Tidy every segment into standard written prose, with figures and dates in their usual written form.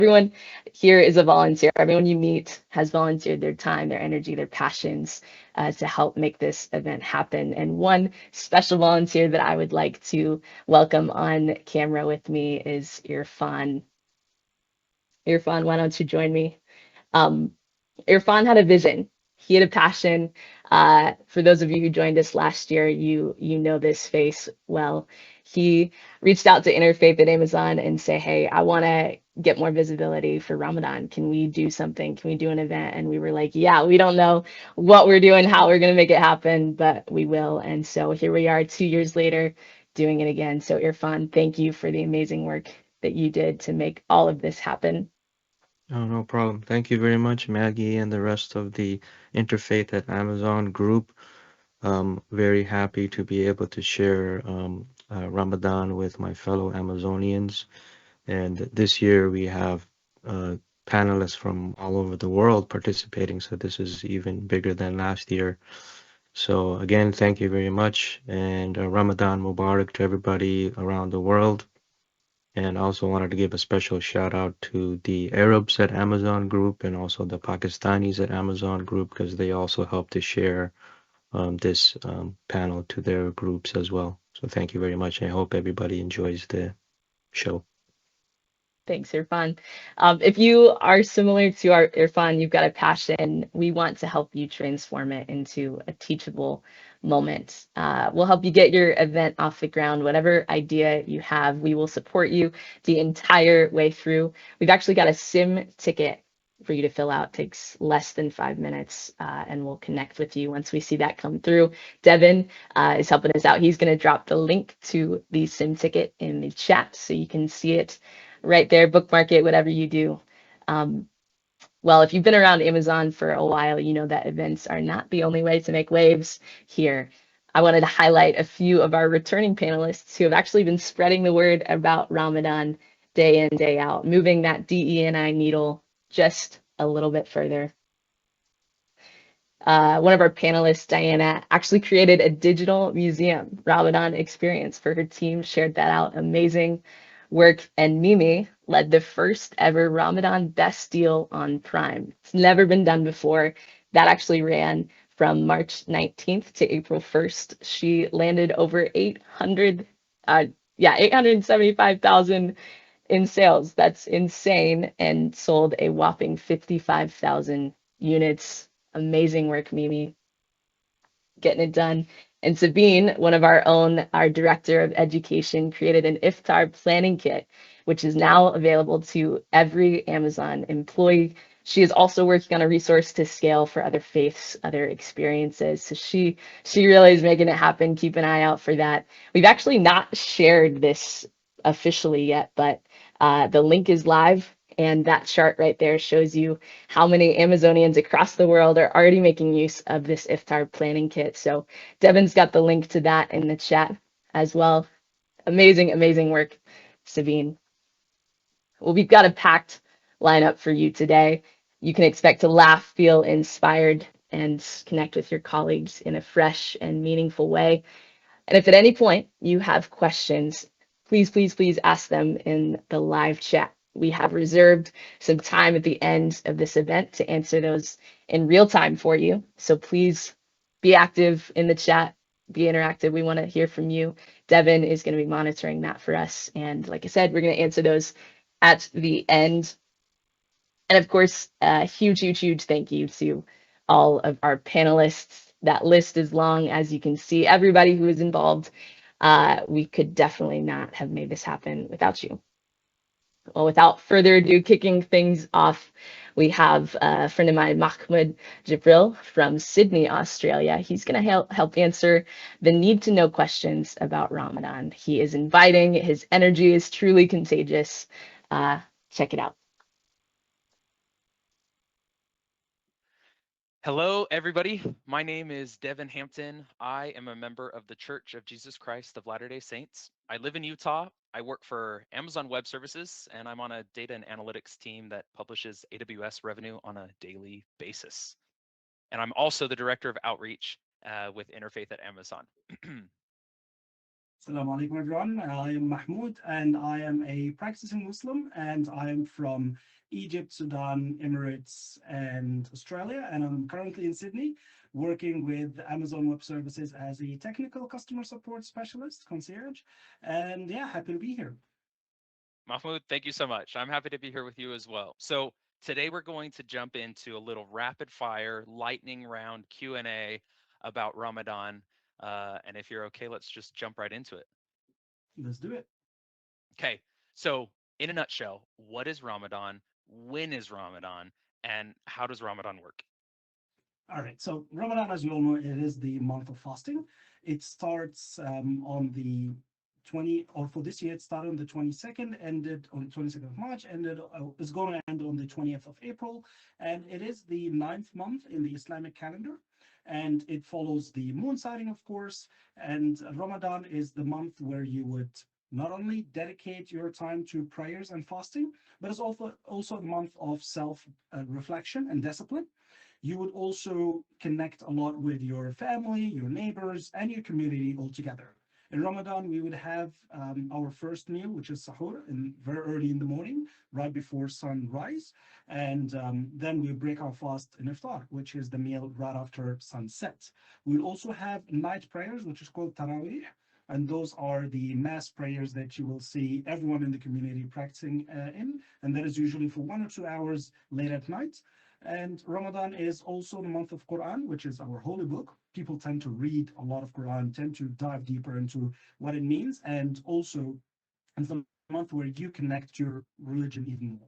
everyone here is a volunteer. Everyone you meet has volunteered their time, their energy, their passions to help make this event happen. And one special volunteer that I would like to welcome on camera with me is Irfan. Irfan, why don't you join me? Um, Irfan had a vision. He had a passion. For those of you who joined us last year, you know this face well. He reached out to Interfaith at Amazon and say, "Hey, I want to get more visibility for Ramadan. Can we do something? Can we do an event?" And we were like, "Yeah, we don't know what we're doing, how we're going to make it happen, but we will." And so here we are, 2 years later, doing it again. So Irfan, thank you for the amazing work that you did to make all of this happen. Oh, no problem. Thank you very much, Maggie, and the rest of the Interfaith at Amazon group. Very happy to be able to share Ramadan with my fellow Amazonians. And this year we have uh, panelists from all over the world participating, so this is even bigger than last year. So again, thank you very much, and Ramadan Mubarak to everybody around the world. And I also wanted to give a special shout out to the Arabs at Amazon Group and also the Pakistanis at Amazon Group because they also helped to share this panel to their groups as well. So thank you very much. I hope everybody enjoys the show. Thanks, Irfan. If you are similar to our Irfan, you've got a passion. We want to help you transform it into a teachable moment. We'll help you get your event off the ground. Whatever idea you have, we will support you the entire way through. We've actually got a sim ticket for you to fill out. It takes less than 5 minutes, and we'll connect with you once we see that come through. Devin is helping us out. He's going to drop the link to the sim ticket in the chat so you can see it right there, bookmark it, whatever you do. Um, well, if you've been around Amazon for a while, you know that events are not the only way to make waves here. I wanted to highlight a few of our returning panelists who have actually been spreading the word about Ramadan day in, day out, moving that DE&I needle just a little bit further. One of our panelists, Diana, actually created a digital museum, Ramadan Experience, for her team, shared that out. Amazing work. And Mimi led the first ever Ramadan best deal on Prime. It's never been done before. That actually ran from March 19th to April 1st. She landed over 875,000 in sales. That's insane. And sold a whopping 55,000 units. Amazing work, Mimi, getting it done. And Sabine, one of our own, our director of education, created an iftar planning kit, which is now available to every Amazon employee. She is also working on a resource to scale for other faiths, other experiences. So she really is making it happen. Keep an eye out for that. We've actually not shared this officially yet, but the link is live. And that chart right there shows you how many Amazonians across the world are already making use of this iftar planning kit. So Devin's got the link to that in the chat as well. Amazing, amazing work, Sabine. Well, we've got a packed lineup for you today. You can expect to laugh, feel inspired, and connect with your colleagues in a fresh and meaningful way. And if at any point you have questions, please, please, please ask them in the live chat. We have reserved some time at the end of this event to answer those in real time for you. So please be active in the chat, be interactive. We want to hear from you. Devin is going to be monitoring that for us. And like I said, we're going to answer those at the end. And of course, a huge, huge, huge thank you to all of our panelists. That list is long, as you can see, everybody who is involved. We could definitely not have made this happen without you. Well, without further ado, kicking things off, we have a friend of mine, Mahmoud Jibril from Sydney, Australia. He's going to help answer the need to know questions about Ramadan. He is inviting, his energy is truly contagious. Check it out. Hello, everybody. My name is Devin Hampton. I am a member of the Church of Jesus Christ of Latter day Saints. I live in Utah. I work for Amazon Web Services, and I'm on a data and analytics team that publishes AWS revenue on a daily basis. And I'm also the director of outreach with Interfaith at Amazon. Assalamu alaikum, everyone. I am Mahmoud, and I am a practicing Muslim, and I am from Egypt, Sudan, Emirates, and Australia. And I'm currently in Sydney working with Amazon Web Services as a technical customer support specialist, concierge. And yeah, happy to be here. Mahmoud, thank you so much. I'm happy to be here with you as well. So today we're going to jump into a little rapid fire lightning round Q&A about Ramadan. And if you're okay, let's just jump right into it. Let's do it. Okay, so in a nutshell, what is Ramadan? When is Ramadan? And how does Ramadan work? All right. So Ramadan, as you all know, it is the month of fasting. It starts on the 20, or for this year, it started on the 22nd, ended on the 22nd of March, ended, is going to end on the 20th of April. And it is the ninth month in the Islamic calendar. And it follows the moon sighting, of course. And Ramadan is the month where you would not only dedicate your time to prayers and fasting, but it's also a month of self reflection and discipline. You would also connect a lot with your family, your neighbors, and your community altogether. In Ramadan, we would have our first meal, which is sahur, very early in the morning, right before sunrise. And then we break our fast in iftar, which is the meal right after sunset. We'll also have night prayers, which is called tarawih. And those are the mass prayers that you will see everyone in the community practicing in. And that is usually for 1 or 2 hours late at night. And Ramadan is also the month of Quran, which is our holy book. People tend to read a lot of Quran, tend to dive deeper into what it means, and also it's the month where you connect to your religion even more.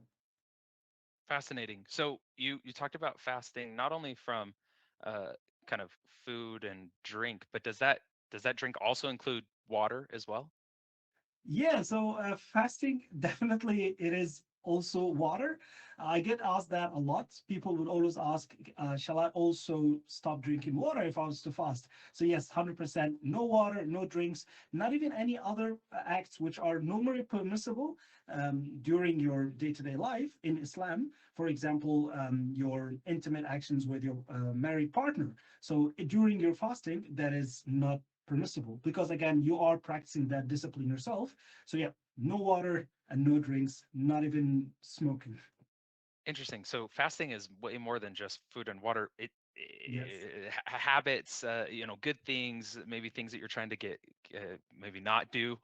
Fascinating. So you talked about fasting not only from uh, kind of food and drink, but does that drink also include water as well? Yeah, so fasting definitely it is also water. I get asked that a lot. People would always ask, "Shall I also stop drinking water if I was to fast?" So yes, 100% no water, no drinks, not even any other acts which are normally permissible during your day-to-day life in Islam. For example, your intimate actions with your married partner. So during your fasting, that is not permissible because again you are practicing that discipline yourself. So yeah, no water and no drinks, not even smoking. Interesting. So fasting is way more than just food and water. Yes. Habits, good things, maybe things that you're trying to get, maybe not do,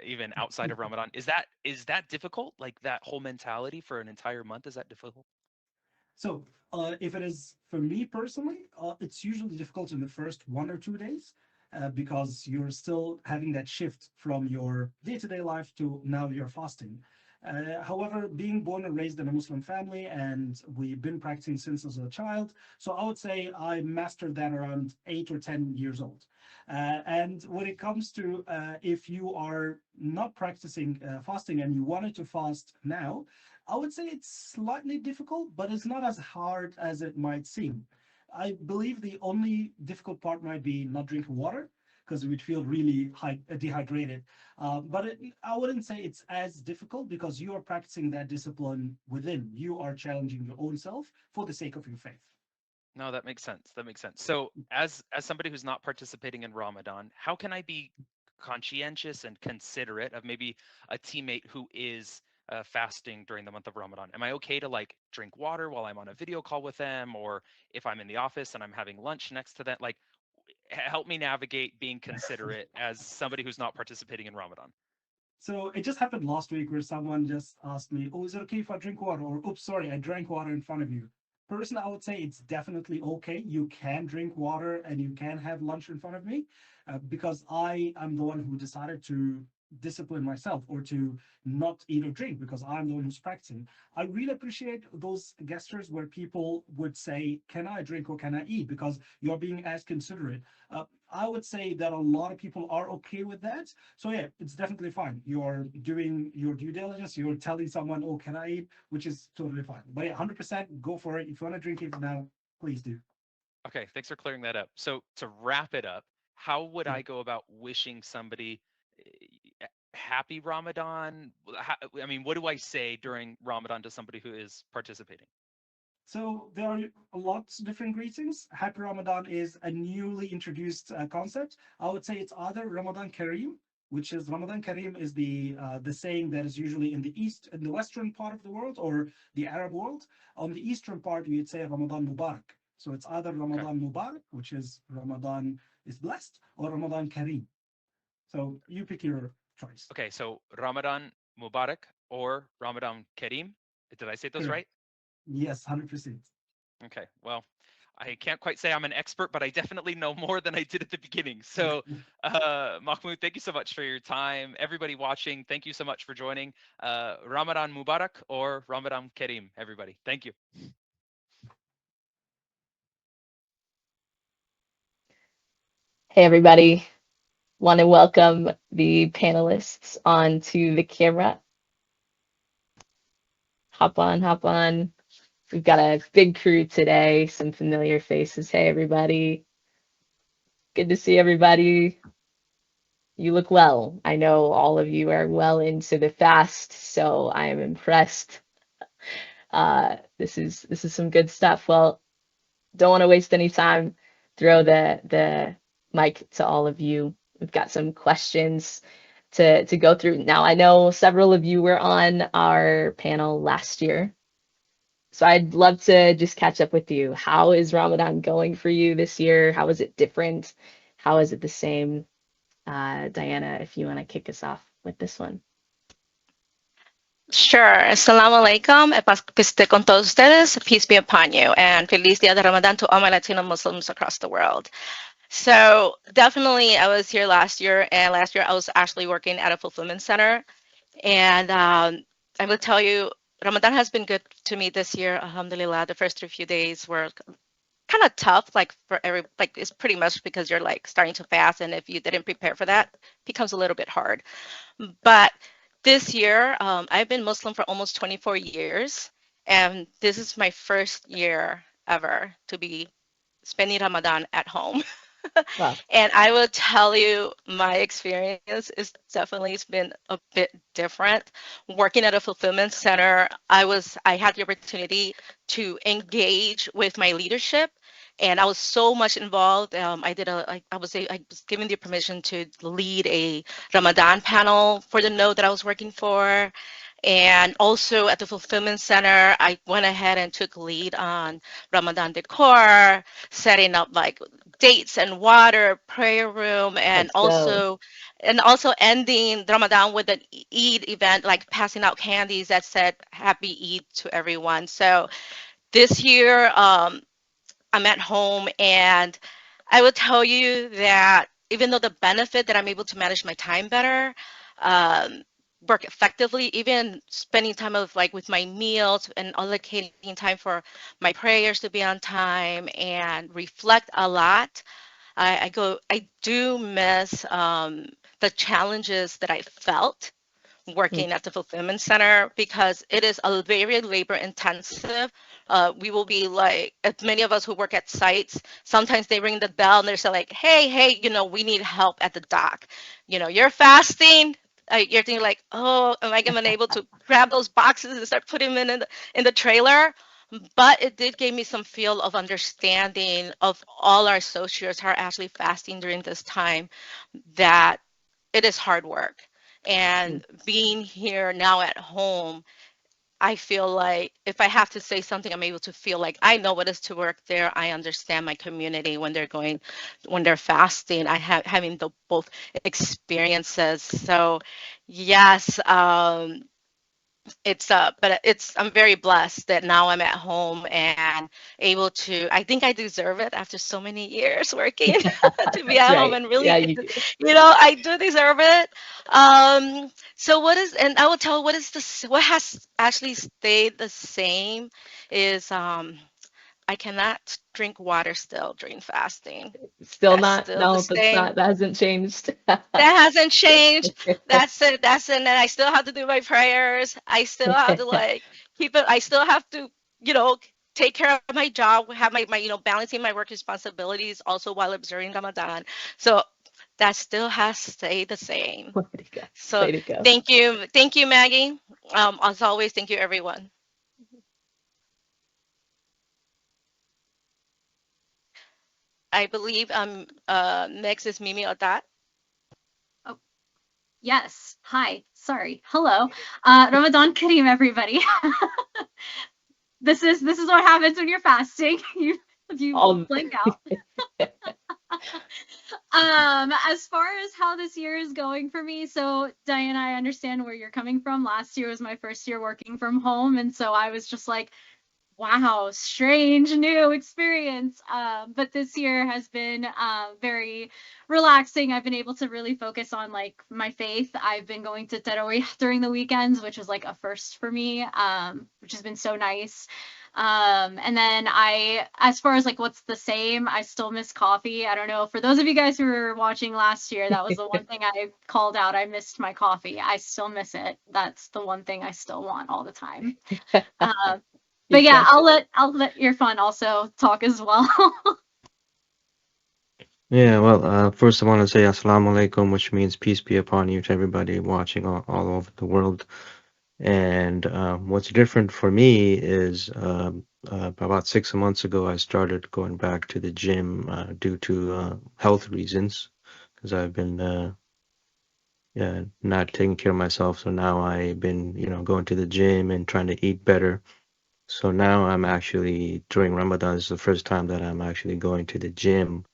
even outside of Ramadan. Is that difficult? Like that whole mentality for an entire month, is that difficult? So, if it is for me personally, it's usually difficult in the first 1 or 2 days because you're still having that shift from your day to day life to now you're fasting. However, being born and raised in a Muslim family, and we've been practicing since as a child, so I would say I mastered that around 8 or 10 years old. And when it comes to if you are not practicing fasting and you wanted to fast now, I would say it's slightly difficult, but it's not as hard as it might seem. I believe the only difficult part might be not drinking water because we'd feel really dehydrated. I wouldn't say it's as difficult because you are practicing that discipline within. You are challenging your own self for the sake of your faith. No, that makes sense. That makes sense. So, as somebody who's not participating in Ramadan, how can I be conscientious and considerate of maybe a teammate who is fasting during the month of Ramadan? Am I okay to like drink water while I'm on a video call with them, or if I'm in the office and I'm having lunch next to them? Like, help me navigate being considerate as somebody who's not participating in Ramadan. So it just happened last week where someone just asked me, "Oh, is it okay if I drink water?" Or, "Oops, sorry, I drank water in front of you." Personally, I would say it's definitely okay. You can drink water and you can have lunch in front of me because I am the one who decided to discipline myself or to not eat or drink because I'm the one who's practicing. I really appreciate those gestures where people would say, "Can I drink or can I eat?" Because you're being as considerate. I would say that a lot of people are okay with that. So yeah, it's definitely fine. You're doing your due diligence. You're telling someone, "Oh, can I eat?" Which is totally fine. But yeah, 100% go for it. If you want to drink it now, please do. Okay, thanks for clearing that up. So to wrap it up, how would Yeah. I go about wishing somebody happy Ramadan? I mean, what do I say during Ramadan to somebody who is participating? So there are lots of different greetings. Happy Ramadan is a newly introduced concept. I would say it's either Ramadan Kareem which is Ramadan Kareem is the saying that is usually in the east, in the western part of the world or the Arab world. On the eastern part, we'd say Ramadan Mubarak. So it's either Okay. Ramadan Mubarak, which is Ramadan is blessed, or Ramadan Kareem. So you pick your choice. Okay, so Ramadan Mubarak or Ramadan Kareem. Did I say those Correct. right? Yes, 100%. Okay, well, I can't quite say I'm an expert, but I definitely know more than I did at the beginning. So, Mahmoud, thank you so much for your time. Everybody watching, thank you so much for joining. Ramadan Mubarak or Ramadan Kareem, everybody. Thank you. Hey, everybody. Want to welcome the panelists onto the camera. Hop on, hop on. We've got a big crew today, some familiar faces. Hey, everybody. Good to see everybody. You look well. I know all of you are well into the fast, so I am impressed. This is some good stuff. Well, don't want to waste any time. Throw the mic to all of you. We've got some questions to go through. Now, I know several of you were on our panel last year, so I'd love to just catch up with you. How is Ramadan going for you this year? How is it different? How is it the same? Diana, if you want to kick us off with this one. Sure. Assalamu alaikum. Paz que esté con todos ustedes. Peace be upon you. And feliz Dia de Ramadan to all my Latino Muslims across the world. So definitely I was here last year, and last year I was actually working at a fulfillment center. And I will tell you, Ramadan has been good to me this year. Alhamdulillah. The first few days were kind of tough, like for every, like it's pretty much because you're like starting to fast. And if you didn't prepare for that, it becomes a little bit hard. But this year, I've been Muslim for almost 24 years, and this is my first year ever to be spending Ramadan at home. Wow, And I will tell you, my experience is definitely it's been a bit different. Working at a fulfillment center, I had the opportunity to engage with my leadership, and I was so much involved. I was given the permission to lead a Ramadan panel for the node that I was working for. And also at the fulfillment center, I went ahead and took lead on Ramadan decor, setting up like dates and water, prayer room, let's go. and also ending Ramadan with an Eid event, like passing out candies that said Happy Eid to everyone. So this year, I'm at home, and I will tell you that even though the benefit that I'm able to manage my time better, um, work effectively, even spending time of like with my meals and allocating time for my prayers to be on time and reflect a lot. I do miss the challenges that I felt Mm, working at the fulfillment center because it is a very labor intensive. We will be like, many of us who work at sites, sometimes they ring the bell and they're saying like, hey, we need help at the dock. You're fasting. You're thinking like, oh, am I gonna be able to grab those boxes and start putting them in the trailer? But it did give me some feel of understanding of all our associates who are actually fasting during this time, that it is hard work. mm, And being here now at home, I feel like if I have to say something, I'm able to feel like I know what it is to work there. I understand my community when they're fasting. I have having the both experiences. So, yes, I'm very blessed that now I'm at home and able to. I think I deserve it after so many years working to be that's at home right. and really Yeah, get you to, do. I do deserve it. So and I will tell what has actually stayed the same is I cannot drink water still during fasting. Still That's not? still the No, that's same. not, that hasn't changed. That hasn't changed. That's it. And then I still have to do my prayers. I still have to like keep it. I still have to, you know, take care of my job, have my balancing my work responsibilities also while observing Ramadan. So that still has stayed the same. Way to go. So Way to go. thank you, Maggie. As always, thank you, everyone. I believe next is Mimi Odat. Yes. Hi. Sorry. Hello. Ramadan Kareem, everybody. This is what happens when you're fasting. You All blank out. As far as how this year is going for me, so Diana, I understand where you're coming from. Last year was my first year working from home, and so I was just like, wow, strange new experience. But this year has been very relaxing. I've been able to really focus on like my faith. I've been going to Tarawih during the weekends, which was like a first for me, which has been so nice. And then as far as like what's the same, I still miss coffee. I don't know. For those of you guys who were watching last year, that was the one thing I called out. I missed my coffee. I still miss it. That's the one thing I still want all the time. Um, but keep yeah, crushing. I'll let Irfan also talk as well. Yeah, well, first I want to say Assalamu alaikum, which means peace be upon you to everybody watching all over the world. And what's different for me is about 6 months ago, I started going back to the gym due to health reasons, because I've been yeah, not taking care of myself. So now I've been, going to the gym and trying to eat better. So now I'm actually, during Ramadan, this is the first time that I'm actually going to the gym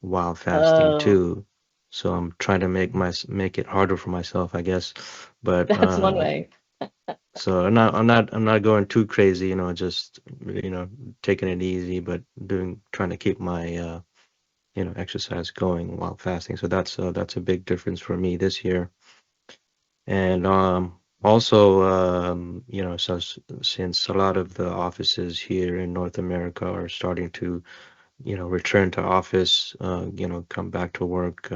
while fasting Oh, too. So I'm trying to make it harder for myself, I guess. But that's one way. so I'm not going too crazy, just taking it easy, but trying to keep my exercise going while fasting. So that's a big difference for me this year. And also since a lot of the offices here in North America are starting to return to office, come back to work.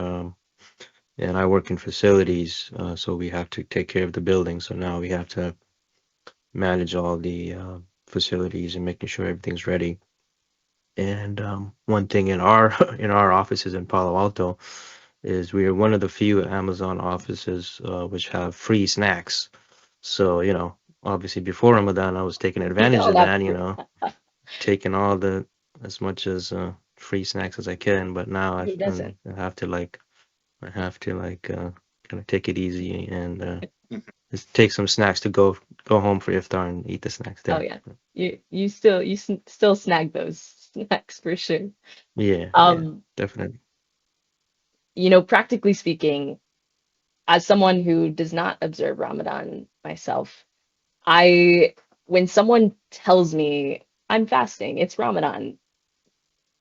And I work in facilities, so we have to take care of the building. So now we have to manage all the facilities and making sure everything's ready. And one thing in our in our offices in Palo Alto is we are one of the few Amazon offices which have free snacks. So, obviously before Ramadan, I was taking You advantage know of that's that, taking all the as much as free snacks as I can. But now who doesn't? I have to kind of take it easy and just take some snacks to go home for iftar and eat the snacks Oh there. yeah. You still snag those snacks for sure. Yeah, yeah, Um, definitely. Practically speaking, as someone who does not observe Ramadan myself, I when someone tells me I'm fasting, it's Ramadan,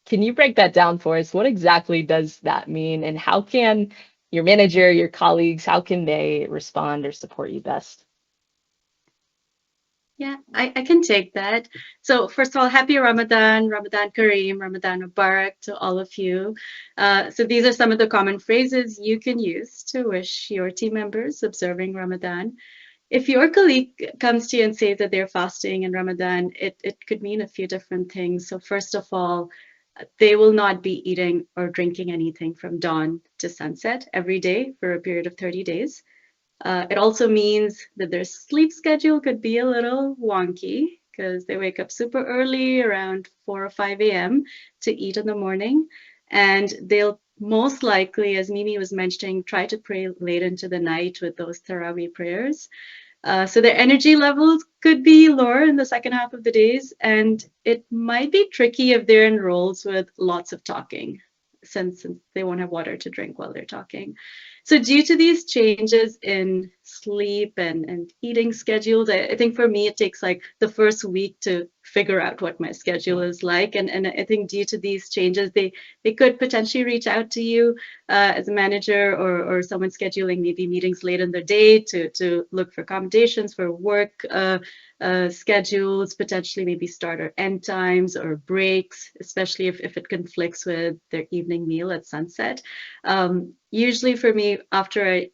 can you break that down for us? What exactly does that mean, and how can your manager, your colleagues, how can they respond or support you best? Yeah, I can take that. So first of all, happy Ramadan, Ramadan Kareem, Ramadan Mubarak to all of you. So these are some of the common phrases you can use to wish your team members observing Ramadan. If your colleague comes to you and says that they're fasting in Ramadan, it could mean a few different things. So first of all, they will not be eating or drinking anything from dawn to sunset every day for a period of 30 days. It also means that their sleep schedule could be a little wonky because they wake up super early, around 4 or 5 a.m., to eat in the morning. And they'll most likely, as Mimi was mentioning, try to pray late into the night with those Taraweeh prayers. So their energy levels could be lower in the second half of the days, and it might be tricky if they're in roles with lots of talking, since they won't have water to drink while they're talking. So due to these changes in sleep and eating schedules, I think for me it takes like the first week to figure out what my schedule is like. And I think due to these changes, they could potentially reach out to you as a manager or someone scheduling maybe meetings late in the day to look for accommodations for work schedules, potentially maybe start or end times or breaks, especially if it conflicts with their evening meal at sunset. Usually for me, after I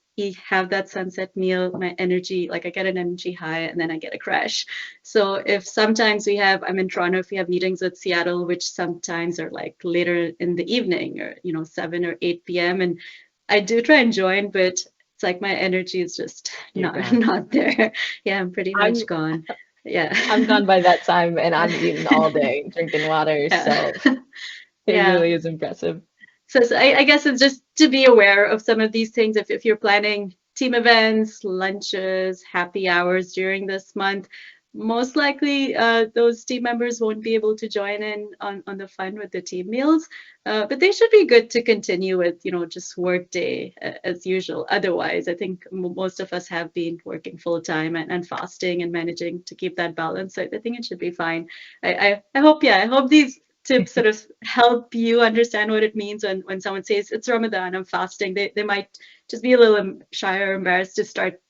have that sunset meal, my energy, like I get an energy high and then I get a crash. So if sometimes I'm in Toronto, if we have meetings with Seattle, which sometimes are like later in the evening or, 7 or 8 p.m. And I do try and join, but it's like my energy is just You're not gone. not there. Yeah, I'm pretty I'm much gone. Yeah. I'm gone by that time and I'm eating all day, drinking water, Yeah. so it Yeah. really is impressive. So I guess it's just to be aware of some of these things. If you're planning team events, lunches, happy hours during this month, most likely those team members won't be able to join in on the fun with the team meals. But they should be good to continue with, just work day as usual. Otherwise, I think most of us have been working full time and fasting and managing to keep that balance. So I think it should be fine. I hope, yeah, I hope these to sort of help you understand what it means when someone says it's Ramadan, I'm fasting. They might just be a little shy or embarrassed to start,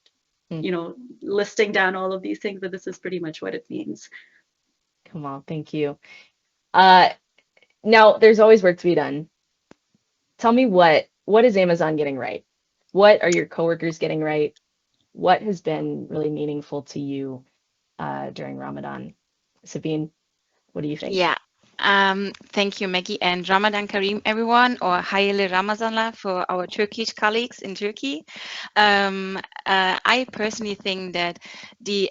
Mm, listing down all of these things, but this is pretty much what it means. come on, thank you. Uh, Now there's always work to be done. Tell me what is Amazon getting right? What are your coworkers getting right? What has been really meaningful to you during Ramadan? Sabine, what do you think? Yeah. Thank you, Maggie, and Ramadan Kareem, everyone, or Hayırlı Ramazanlar for our Turkish colleagues in Turkey. I personally think that the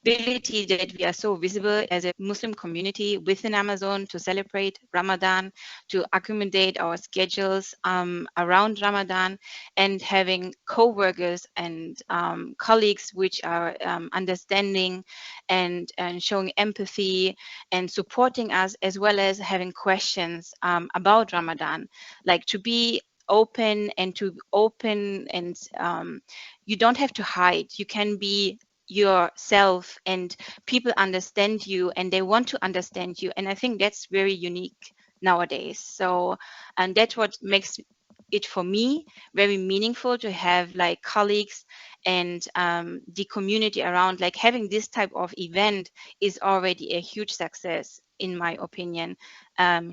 ability that we are so visible as a Muslim community within Amazon to celebrate Ramadan, to accommodate our schedules around Ramadan, and having co-workers and colleagues which are understanding and showing empathy and supporting us, as well as having questions about Ramadan, like to be open and you don't have to hide. You can be yourself and people understand you and they want to understand you. And I think that's very unique nowadays. So, and that's what makes it for me very meaningful to have like colleagues and the community around. Like having this type of event is already a huge success in my opinion.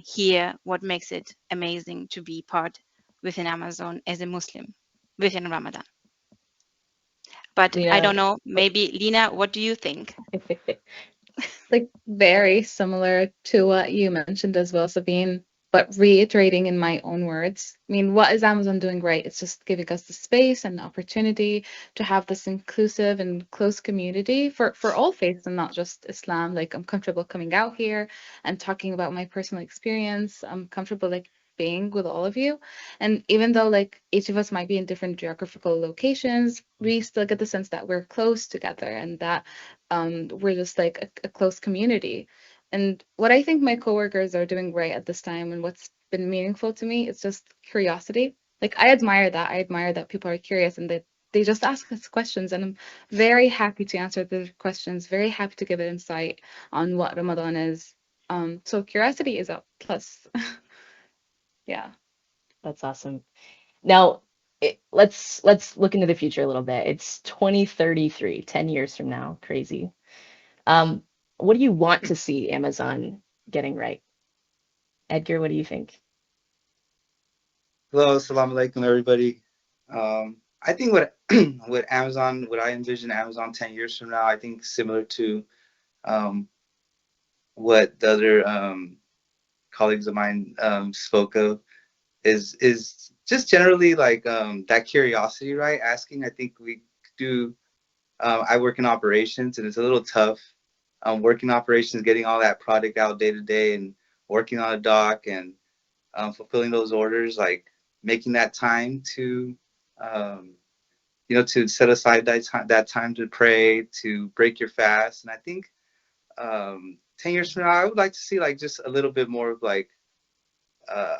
Here what makes it amazing to be part within Amazon as a Muslim within Ramadan. But I don't Lena, know, oh, maybe Lina, what do you think? Like very similar to what you mentioned as well, Sabine, but reiterating in my own words. I mean, what is Amazon doing right? It's just giving us the space and the opportunity to have this inclusive and close community for all faiths and not just Islam. Like I'm comfortable coming out here and talking about my personal experience. I'm comfortable like being with all of you. And even though like each of us might be in different geographical locations, we still get the sense that we're close together and that we're just like a close community. And what I think my coworkers are doing right at this time and what's been meaningful to me is just curiosity. Like I admire that. I admire that people are curious and that they just ask us questions. And I'm very happy to answer the questions, very happy to give an insight on what Ramadan is. So curiosity is a plus. Yeah. that's awesome. Now, let's look into the future a little bit. It's 2033, 10 years from now. Crazy. Um, what do you want to see Amazon getting right? Edgar, what do you think? Hello, assalamu alaikum, everybody. I think what what Amazon, what I envision Amazon 10 years from now, I think similar to um, what the other colleagues of mine spoke of is just generally like that curiosity, right? Asking. I think we do. I work in operations, and it's a little tough working operations, getting all that product out day to day, and working on a dock and fulfilling those orders, like making that time to, um, to set aside that time to pray, to break your fast. And I think 10 years from now, I would like to see like just a little bit more of like uh,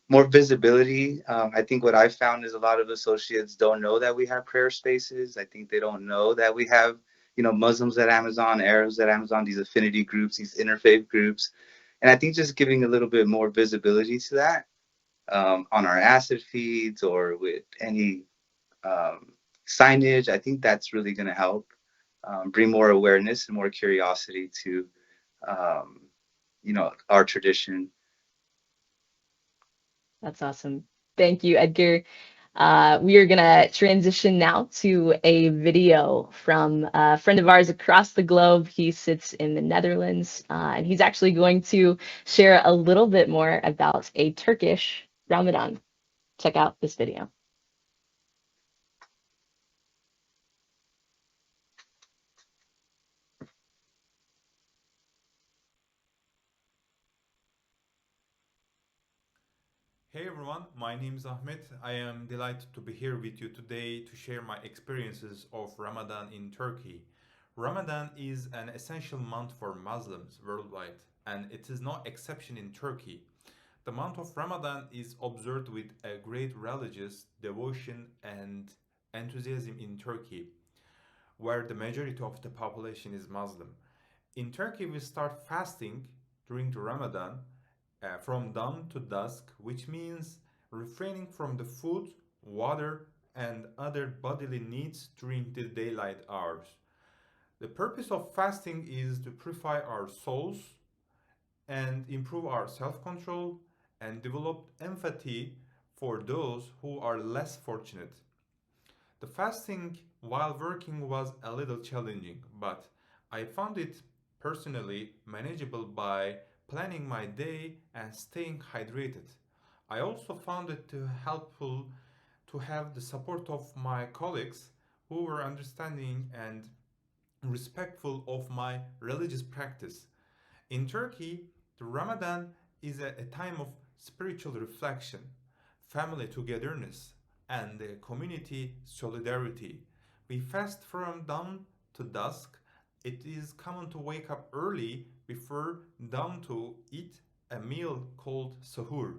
more visibility. I think what I found is a lot of associates don't know that we have prayer spaces. I think they don't know that we have, Muslims at Amazon, Arabs at Amazon, these affinity groups, these interfaith groups. And I think just giving a little bit more visibility to that on our asset feeds or with any um, signage, I think that's really going to help bring more awareness and more curiosity to, um, our tradition. That's awesome. Thank you, Edgar. We are gonna transition now to a video from a friend of ours across the globe. He sits in the Netherlands, and he's actually going to share a little bit more about a Turkish Ramadan. Check out this video. Hey everyone, my name is Ahmet. I am delighted to be here with you today to share my experiences of Ramadan in Turkey. Ramadan is an essential month for Muslims worldwide, and it is no exception in Turkey. The month of Ramadan is observed with a great religious devotion and enthusiasm in Turkey, where the majority of the population is Muslim. In Turkey, we start fasting during the Ramadan from dawn to dusk, which means refraining from the food, water, and other bodily needs during the daylight hours. The purpose of fasting is to purify our souls and improve our self control and develop empathy for those who are less fortunate. The fasting while working was a little challenging, but I found it personally manageable by planning my day and staying hydrated. I also found it helpful to have the support of my colleagues who were understanding and respectful of my religious practice. In Turkey, the Ramadan is a time of spiritual reflection, family togetherness, and community solidarity. We fast from dawn to dusk. It is common to wake up early before dawn to eat a meal called sahur.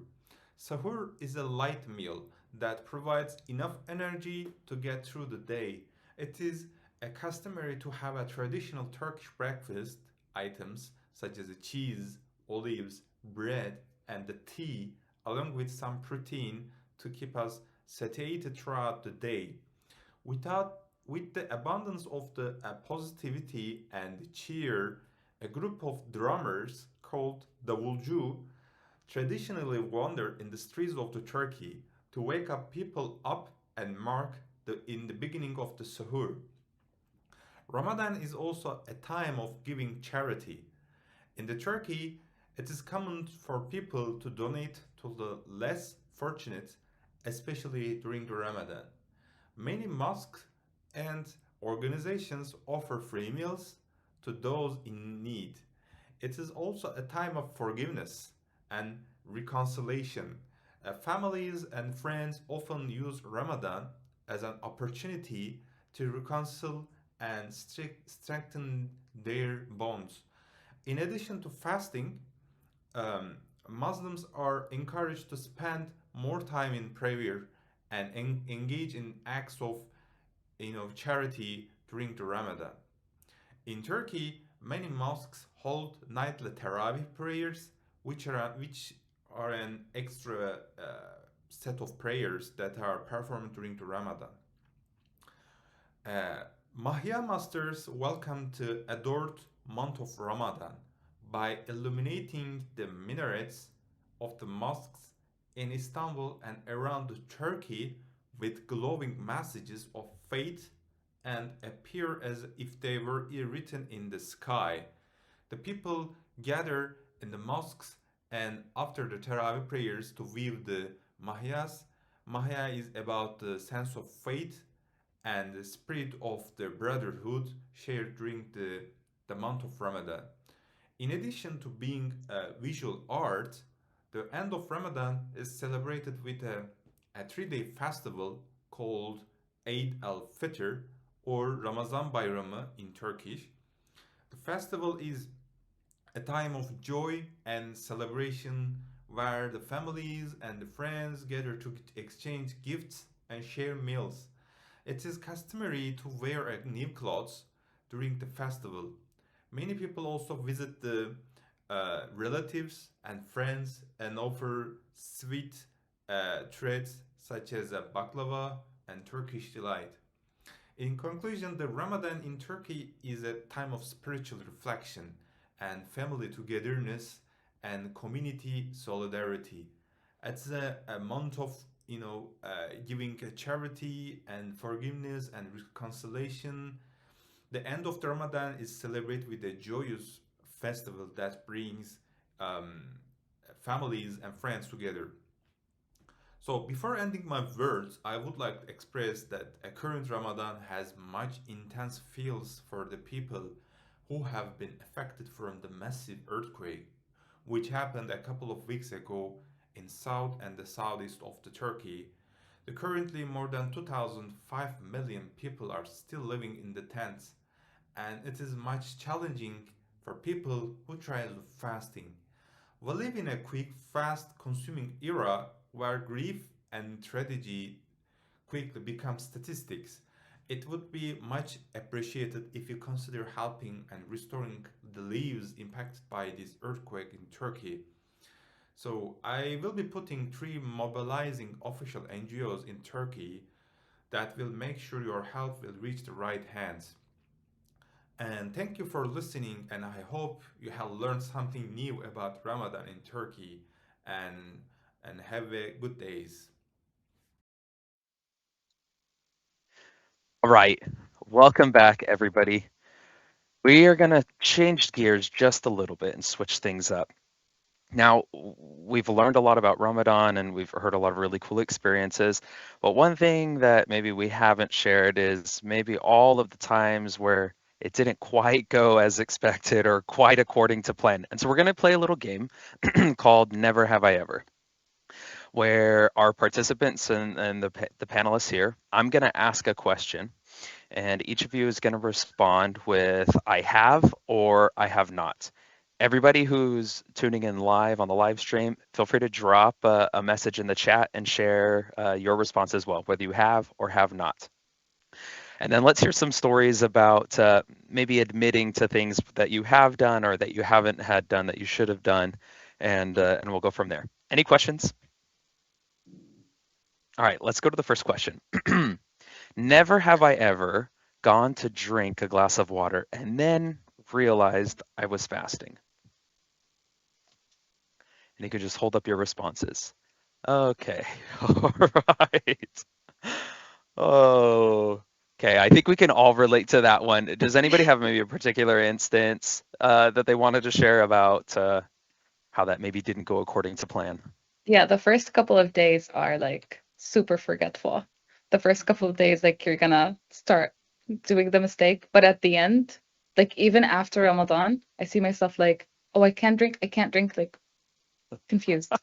Sahur is a light meal that provides enough energy to get through the day. It is customary to have a traditional Turkish breakfast items such as cheese, olives, bread, and the tea, along with some protein to keep us satiated throughout the day. With the abundance of the positivity and cheer, a group of drummers called the Davulcu traditionally wander in the streets of the Turkey to wake up people up and mark in the beginning of the suhoor. Ramadan is also a time of giving charity. In the Turkey, it is common for people to donate to the less fortunate, especially during the Ramadan. Many mosques and organizations offer free meals to those in need. It is also a time of forgiveness and reconciliation. Families and friends often use Ramadan as an opportunity to reconcile and strengthen their bonds. In addition to fasting, Muslims are encouraged to spend more time in prayer and engage in acts of charity during the Ramadan. In Turkey, many mosques hold nightly Tarawih prayers, which are an extra set of prayers that are performed during the Ramadan. Mahya masters welcome the adored month of Ramadan by illuminating the minarets of the mosques in Istanbul and around Turkey with glowing messages of faith and appear as if they were written in the sky. The people gather in the mosques and after the Tarawih prayers to view the Mahyas. Mahya is about the sense of faith and the spirit of the brotherhood shared during the month of Ramadan. In addition to being a visual art, the end of Ramadan is celebrated with a 3-day festival called Eid al-Fitr or Ramazan Bayramı in Turkish. The festival is a time of joy and celebration where the families and the friends gather to exchange gifts and share meals. It is customary to wear new clothes during the festival. Many people also visit the relatives and friends and offer sweet treats such as baklava and Turkish delight. In conclusion, the Ramadan in Turkey is a time of spiritual reflection and family togetherness and community solidarity. It's a month of giving a charity and forgiveness and reconciliation. The end of the Ramadan is celebrated with a joyous festival that brings families and friends together. So, before ending my words, I would like to express that a current Ramadan has much intense feels for the people who have been affected from the massive earthquake which happened a couple of weeks ago in south and the southeast of the Turkey. The currently more than 2,005 million people are still living in the tents, and it is much challenging for people who try fasting. We live in a quick, fast consuming era where grief and tragedy quickly become statistics. It would be much appreciated if you consider helping and restoring the lives impacted by this earthquake in Turkey. So, I will be putting three mobilizing official NGOs in Turkey that will make sure your help will reach the right hands. And thank you for listening, and I hope you have learned something new about Ramadan in Turkey, and have a good days. All right. Welcome back, everybody. We are going to change gears just a little bit and switch things up. Now, we've learned a lot about Ramadan and we've heard a lot of really cool experiences. But one thing that maybe we haven't shared is maybe all of the times where it didn't quite go as expected or quite according to plan. And so we're going to play a little game called Never Have I Ever, where our participants and the panelists here, I'm going to ask a question and each of you is going to respond with I have or I have not. Everybody who's tuning in live on the live stream, feel free to drop a message in the chat and share your response as well, whether you have or have not. And then let's hear some stories about maybe admitting to things that you have done or that you haven't had done that you should have done, and we'll go from there. Any questions? All right, let's go to the first question. Never have I ever gone to drink a glass of water and then realized I was fasting. And you could just hold up your responses. Okay, all right. Oh, okay. I think we can all relate to that one. Does anybody have maybe a particular instance that they wanted to share about how that maybe didn't go according to plan? Yeah, the first couple of days are like super forgetful. The first couple of days, like you're gonna start doing the mistake, but at the end, like even after Ramadan, I see myself like, oh, I can't drink, like confused.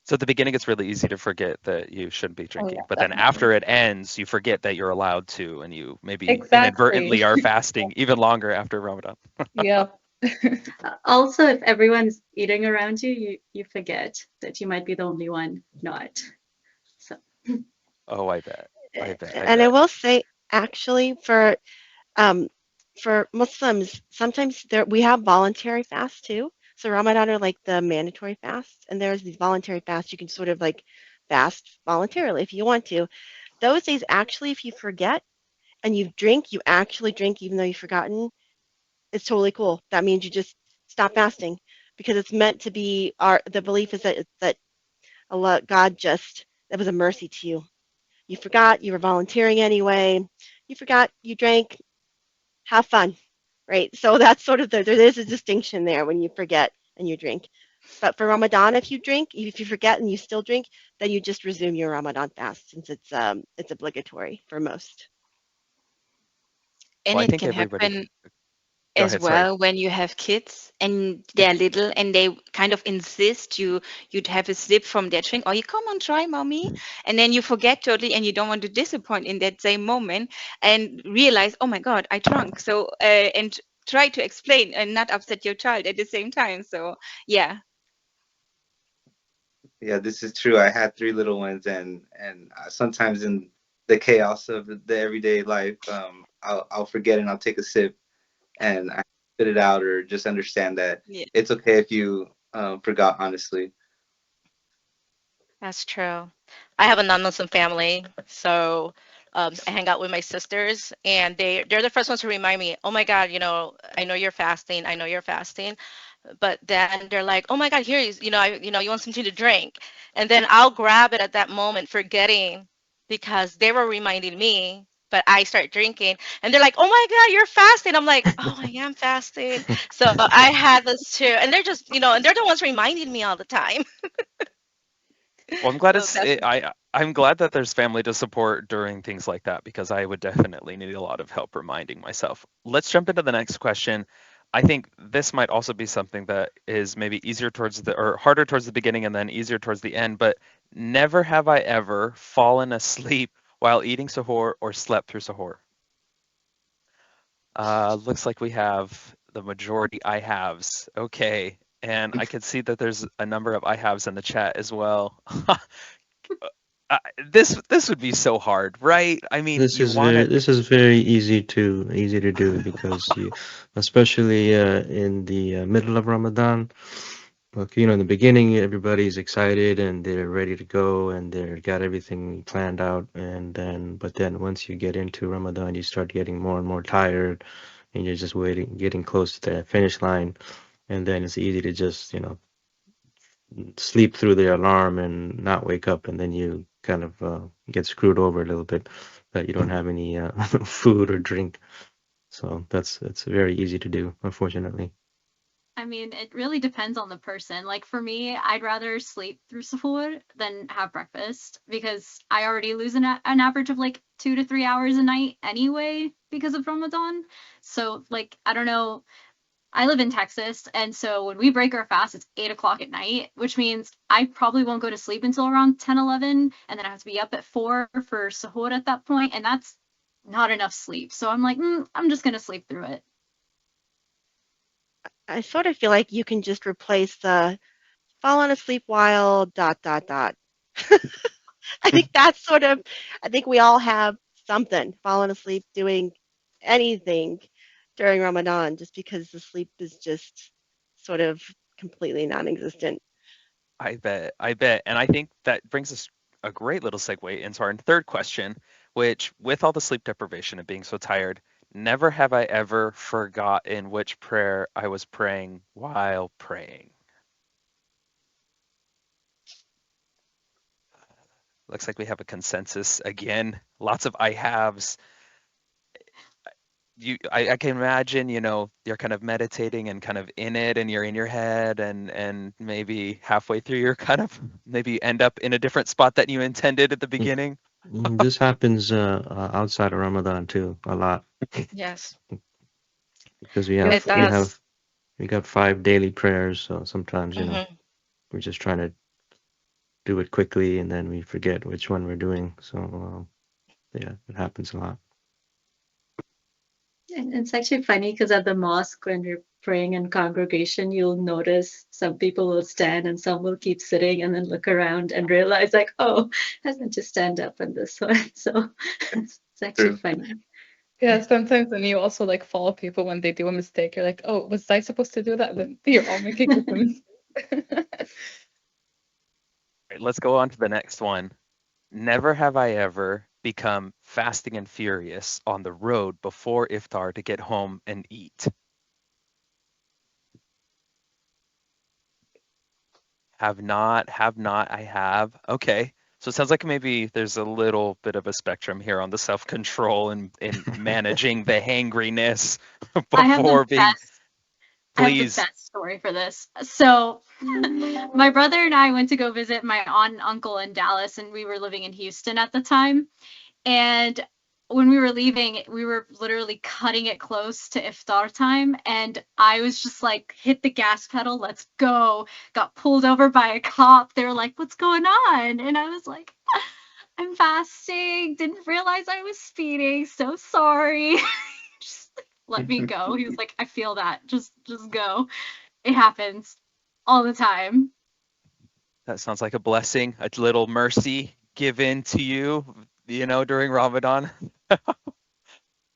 So at the beginning, it's really easy to forget that you shouldn't be Oh drinking, yeah, but then after definitely. it ends, you forget that you're allowed to, and you maybe Exactly. inadvertently are fasting even longer after Ramadan. Yep. Also, if everyone's eating around you, you forget that you might be the only one not. So Oh, I bet. I bet. I And I bet. will say, actually, um, for Muslims, sometimes we have voluntary fasts too. So Ramadan are like the mandatory fasts, and there's these voluntary fasts you can sort of like fast voluntarily if you want to. Those days, actually, if you forget and you drink, you actually drink even though you've forgotten. It's totally cool. That means you just stop fasting because it's meant to be our the belief is that Allah, God just that was a mercy to you. You forgot, you were volunteering anyway. You forgot, you drank, have fun, right? So that's sort of there is a distinction there when you forget and you drink. But for Ramadan, if you drink, if you forget and you still drink, then you just resume your Ramadan fast since it's obligatory for most. And Well, I it think can everybody. happen Go as ahead. Sorry. well when you have kids and Yep. they're little and they kind of insist you'd have a sip from their drink, or you come on, try, mommy, and then you forget totally and you don't want to disappoint in that same moment and realize, oh my god, I drunk. So and try to explain and not upset your child at the same time. So yeah. Yeah, this is true. I had three little ones, and sometimes in the chaos of the everyday life, I'll forget and I'll take a sip and I spit it out or just understand that Yeah, it's okay if you forgot. Honestly, That's true. I have a non-Muslim family, so I hang out with my sisters, and they're the first ones to remind me, "Oh my God, I know you're fasting. I know you're fasting." But then they're like, "Oh my God, here is, you want something to drink," and then I'll grab it at that moment, forgetting because they were reminding me. But I start drinking, and they're like, "Oh my God, you're fasting." I'm like, "Oh, I am fasting." So I had this too, and they're just, and they're the ones reminding me all the time. Well, I'm glad So that's I'm glad that there's family to support during things like that because I would definitely need a lot of help reminding myself. Let's jump into the next question. I think this might also be something that is maybe easier towards the or harder towards the beginning and then easier towards the end, but never have I ever fallen asleep while eating sahur or slept through sahur. Looks like we have the majority I haves. Okay. And I can see that there's a number of I haves in the chat as well. This would be so hard, right? I mean, you want to. This is very easy to do because you, especially in the middle of Ramadan. Look, you know, in the beginning, everybody's excited and they're ready to go and they've got everything planned out. And then, but then once you get into Ramadan, you start getting more and more tired and you're just waiting, getting close to the finish line. And then it's easy to just, you know, sleep through the alarm and not wake up. And then you kind of get screwed over a little bit that you don't have any food or drink. So it's very easy to do, unfortunately. I mean, it really depends on the person. Like for me, I'd rather sleep through sahur than have breakfast because I already lose an average of like 2 to 3 hours a night anyway because of Ramadan. So like, I don't know. I live in Texas, and so when we break our fast, it's 8 o'clock at night, which means I probably won't go to sleep until around 10, 11, and then I have to be up at 4 for sahur at that point, and that's not enough sleep. So I'm like, I'm just gonna sleep through it. I sort of feel like you can just replace the falling asleep while dot dot dot. I think that's sort of, I think we all have something, falling asleep doing anything during Ramadan just because the sleep is just sort of completely non-existent. I bet. I bet. And I think that brings us a great little segue into our third question, which, with all the sleep deprivation and being so tired, never have I ever forgotten which prayer I was praying while praying. Looks like we have a consensus again. Lots of I haves. I can imagine, you know, you're kind of meditating and kind of in it and you're in your head and maybe halfway through you're kind of maybe end up in a different spot that you intended at the beginning. This happens outside of Ramadan too, a lot, Yes, because it we does. have we got 5 daily prayers, so sometimes, you know, Hmm. we're just trying to do it quickly and then we forget which one we're doing. So yeah, it happens a lot. And it's actually funny because at the mosque, when you're praying in congregation, you'll notice some people will stand and some will keep sitting and then look around and realize, like, oh, I meant to stand up on this one. So it's actually True. funny. Yeah, sometimes when you also like follow people when they do a mistake, you're like, oh, was I supposed to do that? Then you're all making the same mistake. Right, let's go on to the next one. Never have I ever become fasting and furious on the road before iftar to get home and eat. Have not, I have. Okay. So it sounds like maybe there's a little bit of a spectrum here on the self-control and in managing the hangriness I have the before being, best I have the please. best story for this. So, my brother and I went to go visit my aunt and uncle in Dallas, and we were living in Houston at the time. And when we were leaving, we were literally cutting it close to iftar time. And I was just like, hit the gas pedal, let's go. Got pulled over by a cop. They were like, what's going on? And I was like, I'm fasting. Didn't realize I was speeding. So sorry. Just let me go. He was like, I feel that. Just go. It happens all the time. That sounds like a blessing, a little mercy given to you, you know, during Ramadan.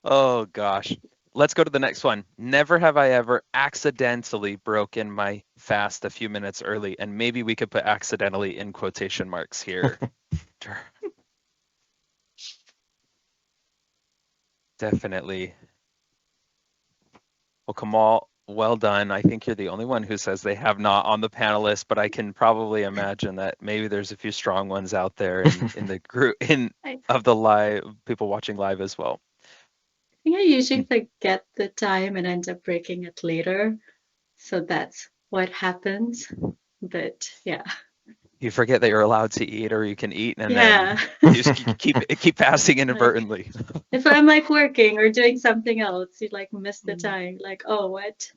Oh gosh. Let's go to the next one. Never have I ever accidentally broken my fast a few minutes early, and maybe we could put accidentally in quotation marks here. Definitely. Well, Kamal, well done. I think you're the only one who says they have not on the panelist, but I can probably imagine that maybe there's a few strong ones out there in the group in I of the live people watching live as well. think I usually forget the time and end up breaking it later. So that's what happens. But yeah. You forget that you're allowed to eat, or you can eat, and Yeah. then you just keep fasting Like, inadvertently. if I'm like working or doing something else, you like miss the time. Like, oh, what?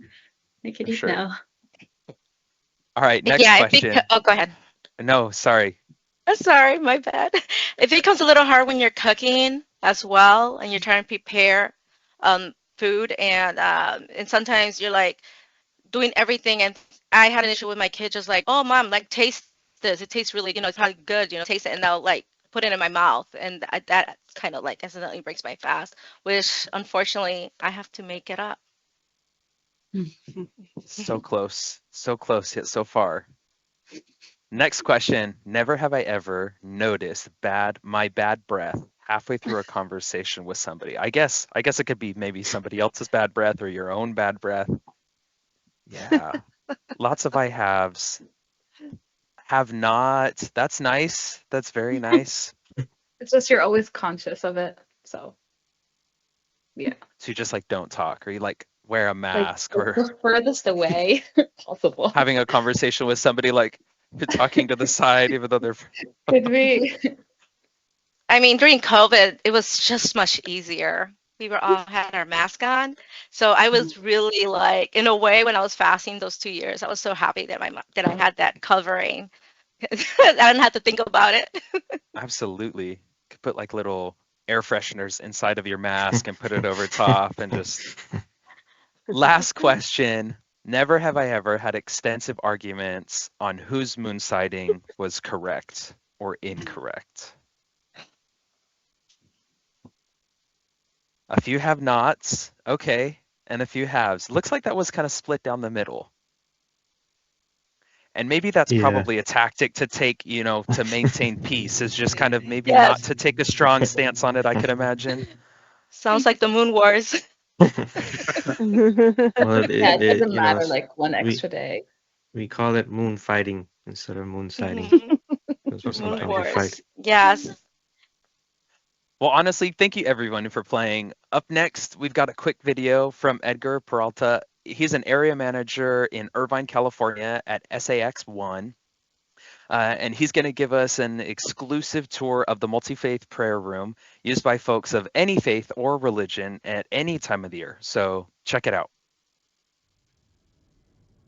I can For eat sure. now. All right, next Yeah, question. oh, go ahead. No, sorry. Sorry, my bad. It becomes a little hard when you're cooking as well, and you're trying to prepare food, and sometimes you're like doing everything, and I had an issue with my kid, just like, oh, mom, like taste this. It tastes really, it's probably good, taste it, and they'll like put it in my mouth, and that kind of like accidentally breaks my fast, which unfortunately I have to make it up. So close, yet so far. Next question. Never have I ever noticed my bad breath halfway through a conversation with somebody. I guess it could be maybe somebody else's bad breath or your own bad breath. Yeah. Lots of I haves. Have not. That's nice. That's very nice. It's just you're always conscious of it. So yeah. So you just like don't talk, or you like wear a Like mask, or the furthest away possible. having a conversation with somebody like you're talking to the side even though they're Could be. I mean, during COVID, it was just much easier. We were all had our mask on. So I was really like, in a way, when I was fasting those 2 years, I was so happy that that I had that covering. I didn't have to think about it. Absolutely. Could put like little air fresheners inside of your mask and put it over top and just last question. Never have I ever had extensive arguments on whose moon sighting was correct or incorrect. A few have nots, okay, and a few haves. Looks like that was kind of split down the middle. And maybe that's Yeah. probably a tactic to take, to maintain peace, is just kind of maybe not Yes. to take a strong stance on it, I could imagine. Sounds like the Moon Wars. Well, Yeah, it doesn't matter s- like one we extra day. we call it moon fighting instead of moon sighting Mhm. because we Moon sometimes we Definitely. fight. Wars. Yes. Well, honestly, thank you everyone for playing. Up next, we've got a quick video from Edgar Peralta. He's an area manager in Irvine, California at SAX1. And he's going to give us an exclusive tour of the multi-faith prayer room used by folks of any faith or religion at any time of the year. So check it out.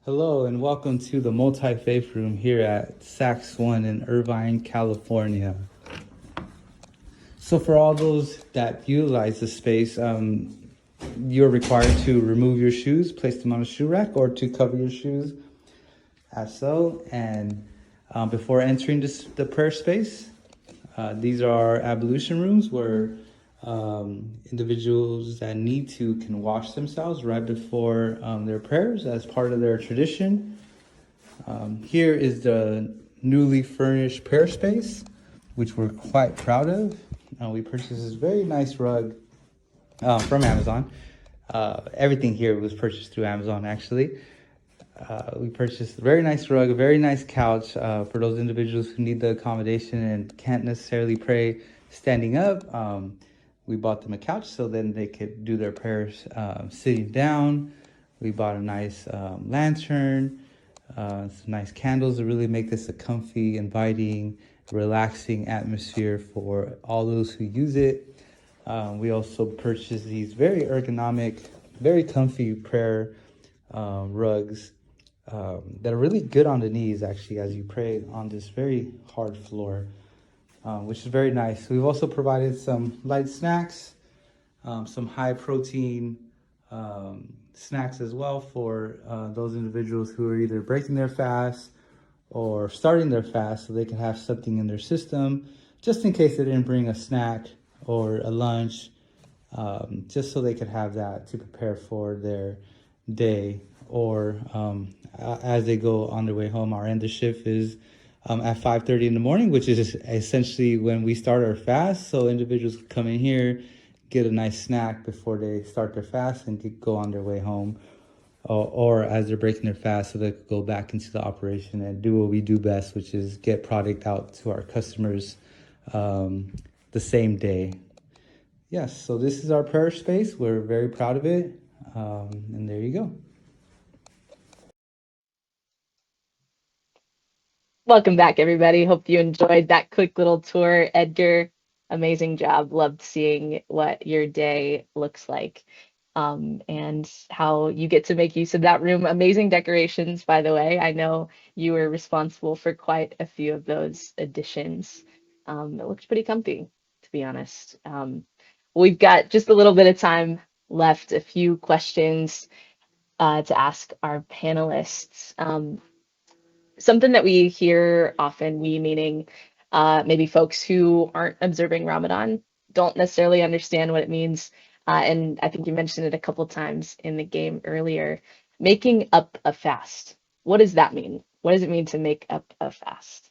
Hello and welcome to the multi-faith room here at Sax One in Irvine, California. So for all those that utilize the space, you're required to remove your shoes, place them on a shoe rack, or to cover your shoes as so. And before entering the prayer space, these are ablution rooms where individuals that need to can wash themselves right before their prayers as part of their tradition. Here is the newly furnished prayer space, which we're quite proud of. We purchased this very nice rug from Amazon. Everything here was purchased through Amazon, actually. We purchased a very nice rug, a very nice couch for those individuals who need the accommodation and can't necessarily pray standing up. We bought them a couch so then they could do their prayers sitting down. We bought a nice lantern, some nice candles to really make this a comfy, inviting, relaxing atmosphere for all those who use it. We also purchased these very ergonomic, very comfy prayer rugs that are really good on the knees, actually, as you pray on this very hard floor, which is very nice. We've also provided some light snacks, some high protein snacks as well for those individuals who are either breaking their fast or starting their fast, so they can have something in their system just in case they didn't bring a snack or a lunch, just so they could have that to prepare for their day, or as they go on their way home. Our end of shift is at 5:30 in the morning, which is essentially when we start our fast. So individuals can come in here, get a nice snack before they start their fast, and go on their way home, or as they're breaking their fast, so they could go back into the operation and do what we do best, which is get product out to our customers the same day. Yes, so this is our prayer space. We're very proud of it. And there you go. Welcome back, everybody. Hope you enjoyed that quick little tour. Edgar, amazing job. Loved seeing what your day looks like, and how you get to make use of that room. Amazing decorations, by the way. I know you were responsible for quite a few of those additions. It looks pretty comfy, to be honest. We've got just a little bit of time left, a few questions to ask our panelists. Something that we hear often, we meaning maybe folks who aren't observing Ramadan, don't necessarily understand what it means. And I think you mentioned it a couple times in the game earlier. Making up a fast. What does that mean? What does it mean to make up a fast?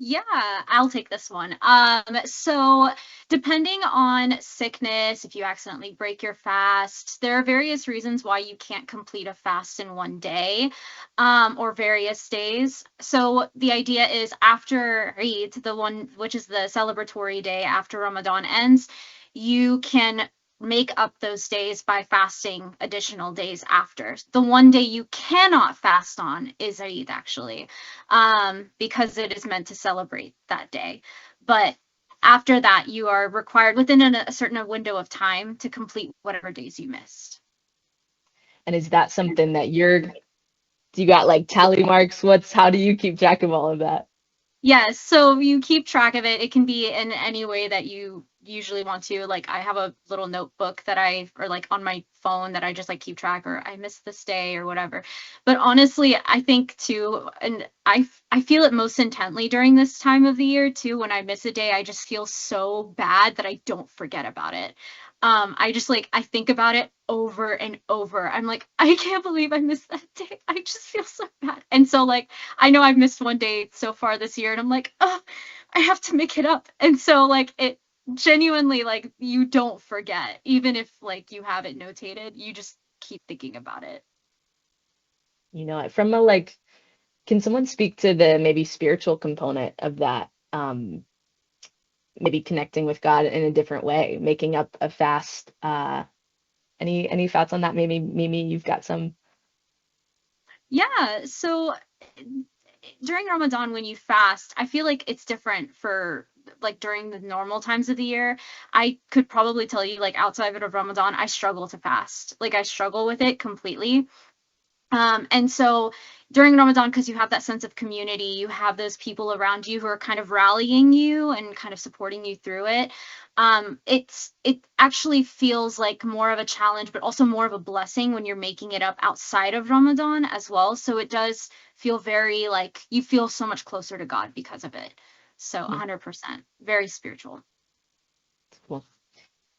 Yeah, I'll take this one. So depending on sickness, if you accidentally break your fast, there are various reasons why you can't complete a fast in one day, or various days. So the idea is after Eid, the one which is the celebratory day after Ramadan ends, you can make up those days by fasting additional days after. The one day you cannot fast on is Eid, actually, because it is meant to celebrate that day. But after that, you are required within a certain window of time to complete whatever days you missed. And is that something that do you got like tally marks? How do you keep track of all of that? Yes, so you keep track of it. It can be in any way that you usually want to. Like I have a little notebook that or like on my phone that I just like keep track, or I missed this day or whatever. But honestly, I think too, and I feel it most intently during this time of the year too. When I miss a day, I just feel so bad that I don't forget about it. I just like I think about it over and over. I'm like, I can't believe I missed that day. I just feel so bad. And so like I know I've missed one day so far this year, and I'm like, oh, I have to make it up. And so like it genuinely, like, you don't forget, even if like you have it notated, you just keep thinking about it. You know, from a like, can someone speak to the maybe spiritual component of that? Maybe connecting with God in a different way, making up a fast. Any thoughts on that? Maybe Mimi, you've got some. Yeah, so during Ramadan when you fast, I feel like it's different for like during the normal times of the year. I could probably tell you like outside of Ramadan, I struggle to fast. Like I struggle with it completely. And so during Ramadan, because you have that sense of community, you have those people around you who are kind of rallying you and kind of supporting you through it. It actually feels like more of a challenge, but also more of a blessing when you're making it up outside of Ramadan as well. So it does feel very like you feel so much closer to God because of it. So Mhm. 100%, very spiritual. Cool.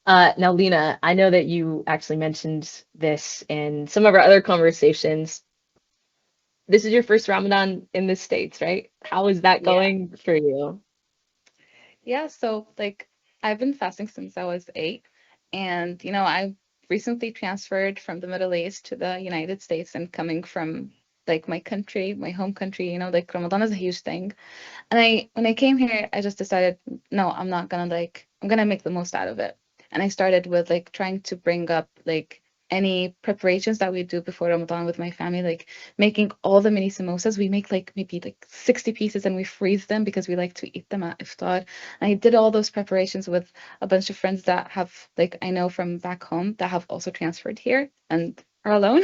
Now, Lena, I know that you actually mentioned this in some of our other conversations. This is your first Ramadan in the States, right? How is that Yeah. going for you? Yeah, so like I've been fasting since I was 8, and I recently transferred from the Middle East to the United States, and coming from like my country, my home country, like Ramadan is a huge thing. And when I came here, I just decided, no, I'm gonna make the most out of it. And I started with like trying to bring up like any preparations that we do before Ramadan with my family, like making all the mini samosas. We make like maybe like 60 pieces and we freeze them because we like to eat them at iftar. And I did all those preparations with a bunch of friends that have like I know from back home that have also transferred here and are alone.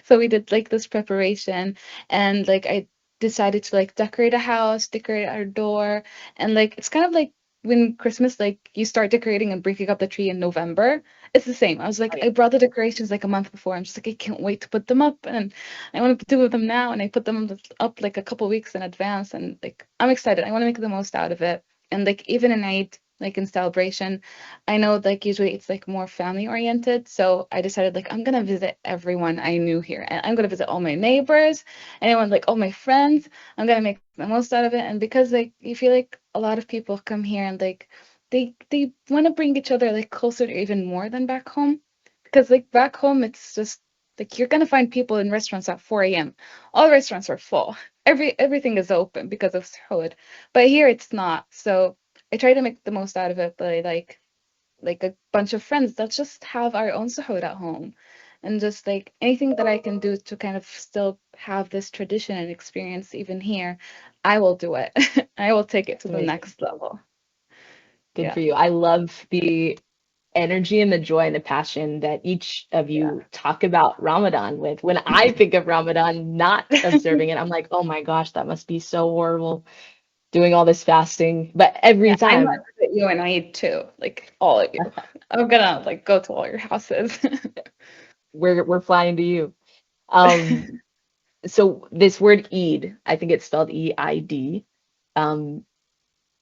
So we did like this preparation, and like I decided to like decorate a house, decorate our door, and like it's kind of like when Christmas, like you start decorating and breaking up the tree in November. It's the same. I was like, Oh, yeah. I brought the decorations like a month before. I'm just like, I can't wait to put them up, and I want to do them now. And I put them up like a couple weeks in advance, and like I'm excited. I want to make the most out of it. And like even in night, like in celebration, I know like usually it's like more family oriented. So I decided like I'm gonna visit everyone I knew here, and I'm gonna visit all my neighbors, anyone like all my friends. I'm gonna make the most out of it. And because like you feel like a lot of people come here and like they want to bring each other like closer to even more than back home. Because like back home it's just like you're gonna find people in restaurants at 4 a.m. All restaurants are full. Everything is open because of Saud. But here it's not. So I try to make the most out of it by like a bunch of friends that just have our own suhoor at home, and just like anything that I can do to kind of still have this tradition and experience even here, I will do it. I will take it That's to the amazing. next level. Good Yeah. for you. I love the energy and the joy and the passion that each of Yeah. you talk about Ramadan with. When I think of Ramadan not observing it, I'm like, oh my gosh, that must be so horrible doing all this fasting. But Yeah, every I might time visit you and I eat too, like all of you. I'm gonna like go to all your houses. we're flying to you. Um, so this word Eid, I think it's spelled E-I-D. Um,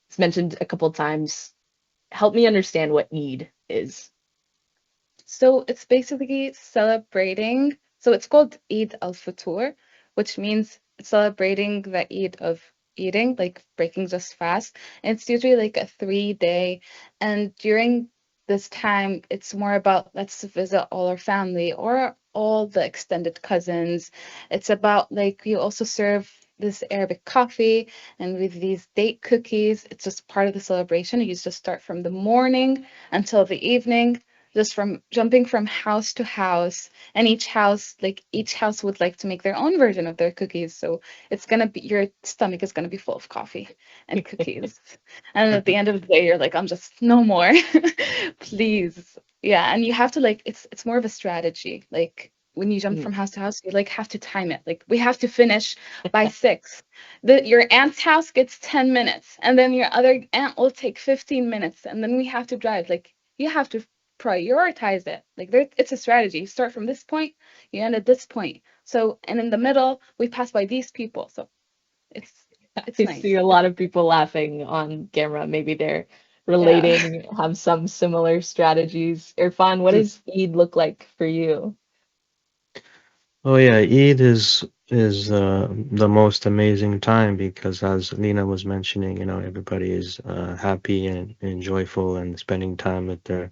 it's mentioned a couple times. Help me understand what Eid is. So it's basically celebrating. So it's called Eid al-Futur, which means celebrating the Eid of eating, like breaking just fast. And it's usually like a 3 day. And during this time, it's more about let's visit all our family or all the extended cousins. It's about like you also serve this Arabic coffee and with these date cookies. It's just part of the celebration. You just start from the morning until the evening, just from jumping from house to house, and each house would like to make their own version of their cookies, so it's gonna be your stomach is gonna be full of coffee and cookies, and at the end of the day you're like, I'm just no more. Please. Yeah, and you have to like it's more of a strategy, like when you jump Mm. from house to house, you like have to time it, like we have to finish by 6. Your aunt's house gets 10 minutes, and then your other aunt will take 15 minutes, and then we have to drive, like you have to prioritize it. Like there, it's a strategy. You start from this point, you end at this point. So, and in the middle, we pass by these people. So it's it's I see nice. a lot of people laughing on camera. Maybe they're Yeah. relating, have some similar strategies. Irfan, what does Eid look like for you? Oh yeah, Eid is the most amazing time because as Lena was mentioning, everybody is happy and joyful and spending time with their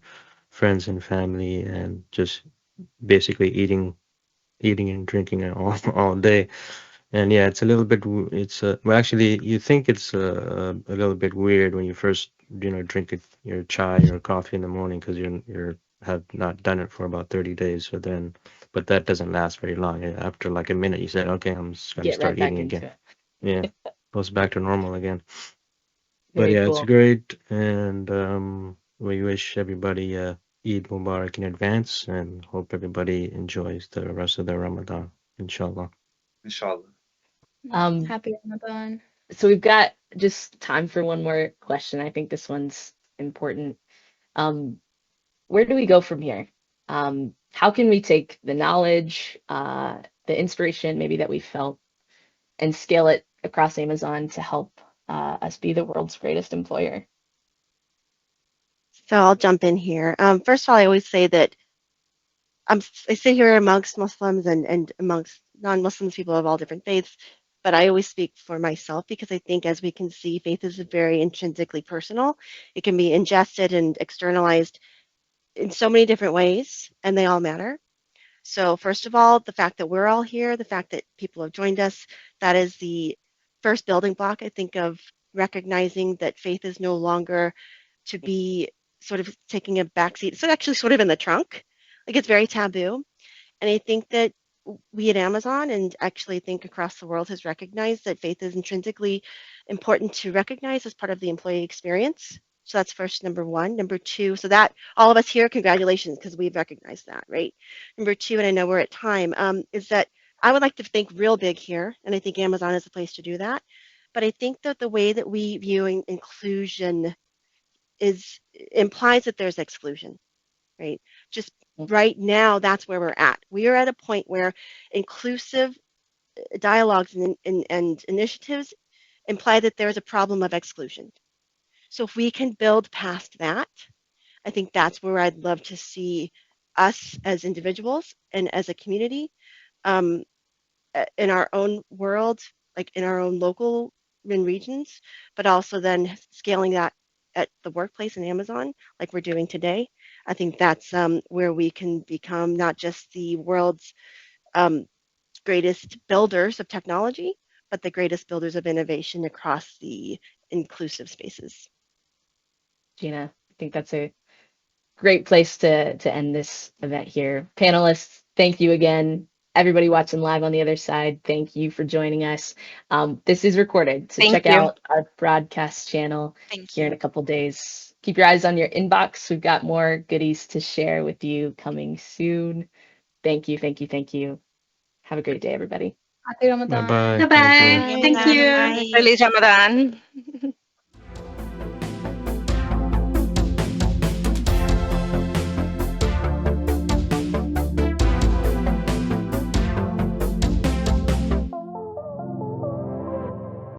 friends and family and just basically eating and drinking all all day. And yeah, it's a little bit it's well actually you think it's a little bit weird when you first drink your chai or coffee in the morning because you're have not done it for about 30 days. So then, but that doesn't last very long. After like a minute, you said, okay, I'm just gonna Get right start eating back again. into it. Yeah, goes back to normal again. But Very yeah, it's cool. great, and we wish everybody Eid Mubarak in advance, and hope everybody enjoys the rest of their Ramadan, inshallah. Inshallah. Um, Happy Ramadan. so we've got just time for one more question. I think this one's important. Um, where do we go from here? How can we take the knowledge, the inspiration maybe that we felt, and scale it across Amazon to help us be the world's greatest employer? So I'll jump in here. First of all, I always say that I sit here amongst Muslims and amongst non-Muslims, people of all different faiths, but I always speak for myself because I think, as we can see, faith is very intrinsically personal. It can be ingested and externalized in so many different ways, and they all matter. So, first of all, the fact that we're all here, the fact that people have joined us, that is the first building block, I think, of recognizing that faith is no longer to be sort of taking a backseat. It's actually sort of in the trunk. Like it's very taboo. And I think that we at Amazon and actually think across the world has recognized that faith is intrinsically important to recognize as part of the employee experience. So that's first, number one. Number two, so that all of us here, congratulations, because we've recognized that, right? Number two, and I know we're at time, is that I would like to think real big here, and I think Amazon is the place to do that. But I think that the way that we view inclusion is implies that there's exclusion, right? Just right now, that's where we're at. We are at a point where inclusive dialogues and initiatives imply that there is a problem of exclusion. So if we can build past that, I think that's where I'd love to see us as individuals and as a community, um, in our own world, like in our own local and regions, but also then scaling that at the workplace in Amazon, like we're doing today. I think that's where we can become not just the world's um, greatest builders of technology, but the greatest builders of innovation across the inclusive spaces. Gina, I think that's a great place to end this event here. Panelists, thank you again. Everybody watching live on the other side, thank you for joining us. This is recorded, so Thank check you. out our broadcast channel Thank here in a you. couple days. Keep your eyes on your inbox. We've got more goodies to share with you coming soon. Thank you, thank you, thank you. Have a great day, everybody. Happy Bye Ramadan. bye. Bye Thank you. bye. Bye, Thank everybody. you. Bye. Feliz Ramadan.